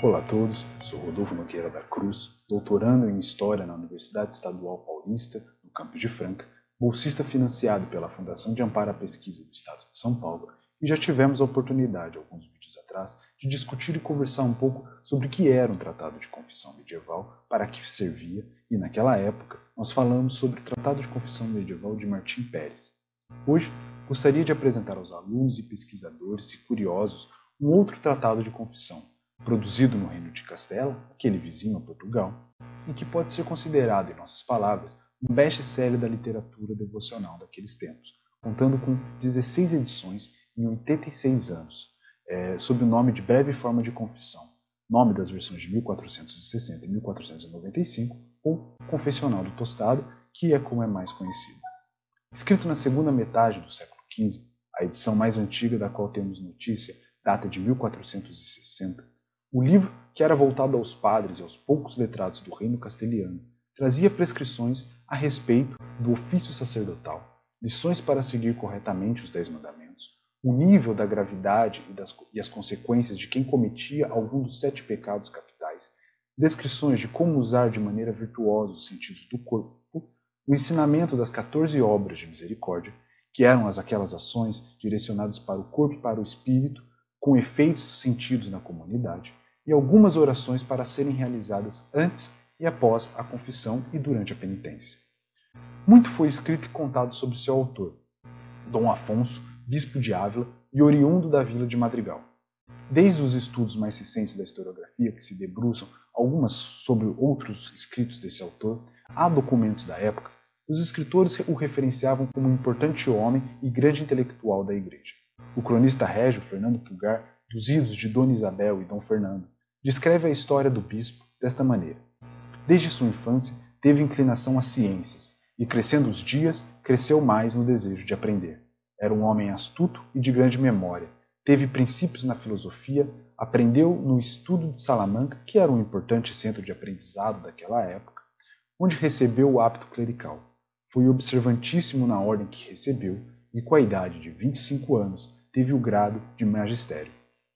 Olá a todos, sou Rodolfo Nogueira da Cruz, doutorando em História na Universidade Estadual Paulista, no campus de Franca, bolsista financiado pela Fundação de Amparo à Pesquisa do Estado de São Paulo, e já tivemos a oportunidade, alguns vídeos atrás, de discutir e conversar um pouco sobre o que era um tratado de confissão medieval, para que servia, e naquela época nós falamos sobre o Tratado de Confissão Medieval de Martim Pérez. Hoje, gostaria de apresentar aos alunos e pesquisadores e curiosos um outro tratado de confissão, produzido no Reino de Castela, aquele vizinho a Portugal, e que pode ser considerado, em nossas palavras, um best-seller da literatura devocional daqueles tempos, contando com 16 edições em 86 anos, sob o nome de Breve Forma de Confissão, nome das versões de 1460 e 1495, ou Confessional do Tostado, que é como é mais conhecido. Escrito na segunda metade do século XV, a edição mais antiga da qual temos notícia data de 1460, o livro, que era voltado aos padres e aos poucos letrados do reino castelhano, trazia prescrições a respeito do ofício sacerdotal, lições para seguir corretamente os 10 mandamentos, o nível da gravidade e as consequências de quem cometia algum dos 7 pecados capitais, descrições de como usar de maneira virtuosa os sentidos do corpo, o ensinamento das 14 obras de misericórdia, que eram aquelas ações direcionadas para o corpo e para o espírito, com efeitos sentidos na comunidade, e algumas orações para serem realizadas antes e após a confissão e durante a penitência. Muito foi escrito e contado sobre seu autor, Dom Afonso, bispo de Ávila e oriundo da vila de Madrigal. Desde os estudos mais recentes da historiografia, que se debruçam algumas sobre outros escritos desse autor, há documentos da época, os escritores o referenciavam como um importante homem e grande intelectual da Igreja. O cronista régio Fernando Pulgar, dos idos de Dona Isabel e Dom Fernando, descreve a história do bispo desta maneira. Desde sua infância, teve inclinação às ciências, e crescendo os dias, cresceu mais no desejo de aprender. Era um homem astuto e de grande memória, teve princípios na filosofia, aprendeu no estudo de Salamanca, que era um importante centro de aprendizado daquela época, onde recebeu o hábito clerical. Foi observantíssimo na ordem que recebeu, e com a idade de 25 anos, teve o grado de magistério.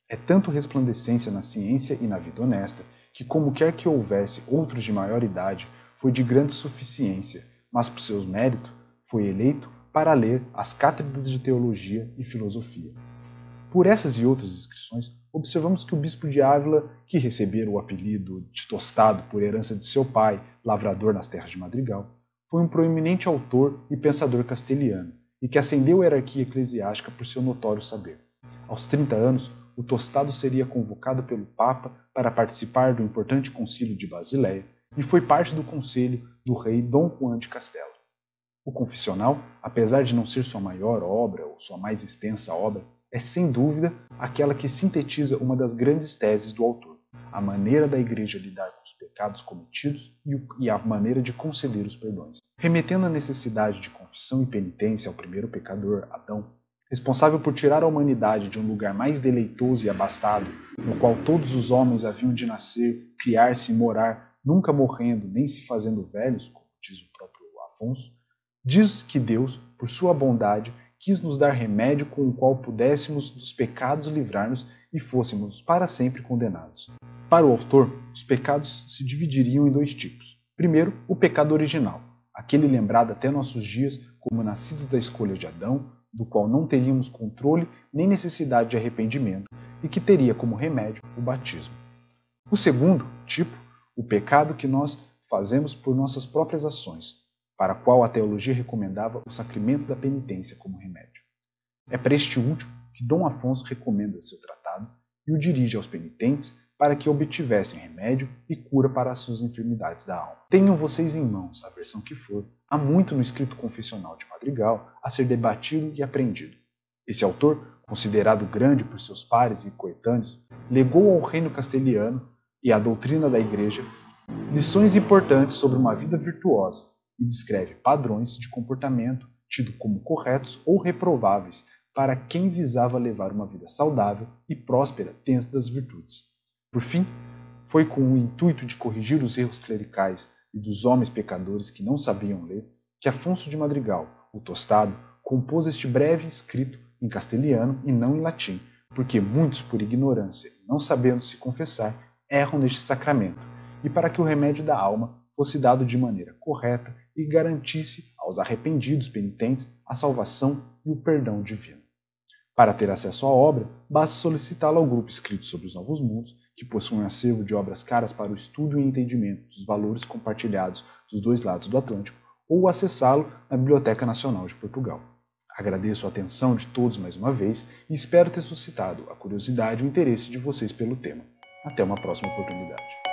É tanto resplandecência na ciência e na vida honesta, que como quer que houvesse outros de maior idade, foi de grande suficiência, mas por seus méritos foi eleito para ler as cátedras de teologia e filosofia. Por essas e outras inscrições, observamos que o bispo de Ávila, que recebera o apelido de Tostado por herança de seu pai, lavrador nas terras de Madrigal, foi um proeminente autor e pensador castelhano, e que ascendeu a hierarquia eclesiástica por seu notório saber. Aos 30 anos, o Tostado seria convocado pelo Papa para participar do importante concílio de Basileia e foi parte do conselho do rei Dom Juan de Castela. O Confessional, apesar de não ser sua maior obra ou sua mais extensa obra, é sem dúvida aquela que sintetiza uma das grandes teses do autor, a maneira da Igreja lidar com os pecados cometidos e a maneira de conceder os perdões. Remetendo à necessidade de confissão e penitência ao primeiro pecador, Adão, responsável por tirar a humanidade de um lugar mais deleitoso e abastado, no qual todos os homens haviam de nascer, criar-se e morar, nunca morrendo nem se fazendo velhos, como diz o próprio Afonso, diz que Deus, por sua bondade, quis nos dar remédio com o qual pudéssemos dos pecados livrar-nos e fôssemos para sempre condenados. Para o autor, os pecados se dividiriam em 2 tipos. Primeiro, o pecado original, aquele lembrado até nossos dias como nascido da escolha de Adão, do qual não teríamos controle nem necessidade de arrependimento e que teria como remédio o batismo. O segundo tipo, o pecado que nós fazemos por nossas próprias ações, para a qual a teologia recomendava o sacramento da penitência como remédio. É para este último que Dom Afonso recomenda seu tratado e o dirige aos penitentes para que obtivessem remédio e cura para as suas enfermidades da alma. Tenham vocês em mãos, a versão que for, há muito no escrito confessional de Madrigal a ser debatido e aprendido. Esse autor, considerado grande por seus pares e coetâneos, legou ao reino castelhano e à doutrina da Igreja lições importantes sobre uma vida virtuosa e descreve padrões de comportamento tido como corretos ou reprováveis para quem visava levar uma vida saudável e próspera dentro das virtudes. Por fim, foi com o intuito de corrigir os erros clericais e dos homens pecadores que não sabiam ler que Afonso de Madrigal, o Tostado, compôs este breve escrito em castelhano e não em latim, porque muitos, por ignorância e não sabendo se confessar, erram neste sacramento, e para que o remédio da alma fosse dado de maneira correta e garantisse aos arrependidos penitentes a salvação e o perdão divino. Para ter acesso à obra, basta solicitá-la ao grupo escrito sobre os Novos Mundos, que possui um acervo de obras caras para o estudo e entendimento dos valores compartilhados dos dois lados do Atlântico, ou acessá-lo na Biblioteca Nacional de Portugal. Agradeço a atenção de todos mais uma vez e espero ter suscitado a curiosidade e o interesse de vocês pelo tema. Até uma próxima oportunidade.